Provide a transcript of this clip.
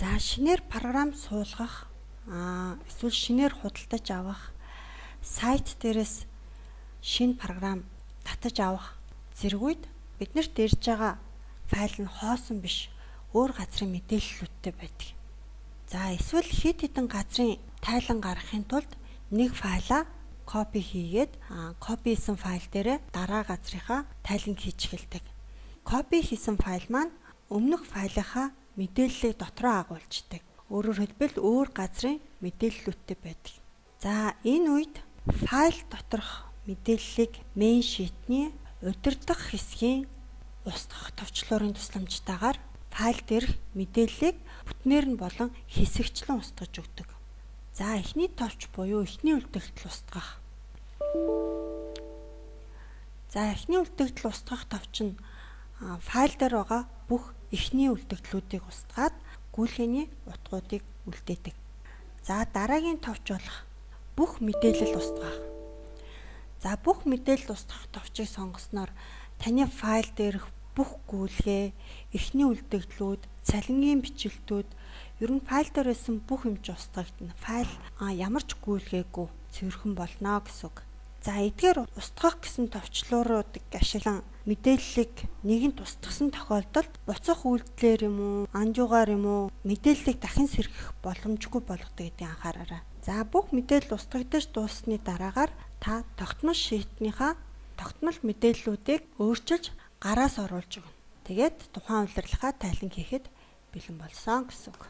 За шинээр програм суулгах, эсвэл шинээр худалдаж авах, сайт дээрээс шинэ програм татаж авах зэрэг үед биднэрт ирж байгаа файл нь хоосон биш, өөр газрын мэдээллүүдтэй байдаг. За эсвэл хэд хэдэн газрын тайлан гаргахын тулд нэг файлаа копи хийгээд копи хийсэн файл дээрээ дараа газрынхаа тайланг хийж эхэлдэг. Копи хийсэн файл маань өмнөх файлынхаа мэдээллийг дотроо агуулждаг. Өөрөөр хэлбэл өөр газрын мэдээллүүдтэй байдаг. За энэ үед файл доторх мэдээллийг main sheet-ний удирдах хэсгийн устгах товчлуурын тусламжтайгаар файл дээрх мэдээллийг бүтнээр нь болон хэсэгчлэн устгаж өгдөг. За эхний товч буюу эхний үлдэгдэл устгах. За эхний үлдэгдэл устгах товч нь файл дээр байгаа бүх эхний үлдэгдлүүдийг устгаад гүйлгээний утгуудыг үлдээдэг. За дараагийн товч болох бүх мэдээлэл устгах. За бүх мэдээлэл устгах товчийг сонгосноор таны файл дээрх бүх гүйлгээ, эхний үлдэгдлүүд, цалингийн бичлэлтүүд, ер нь файл дээр байсан бүх юм ч устгагдана. Файл ямар ч гүйлгээгүй цэвэрхэн болно гэсэн үг. За эдгээр устгах гэсэн товчлууруудыг ашиглан мэдээллийг нэгэнт устгасан тохиолдолд буцах үйлдэлээр юм уу, анжуугаар юм уу мэдээллийг дахин сэргэх боломжгүй болгодог гэдгийг анхаараарай. За бүх мэдээлэл устгагдаж дууссаны дараагаар та тогтмол шийтнийхаа тогтмол мэдээллүүдийг өөрчилж гараас оруулж өгнө. Тэгээд тухайн удирдлагаа тайлан хийхэд бэлэн болсон гэсэн үг.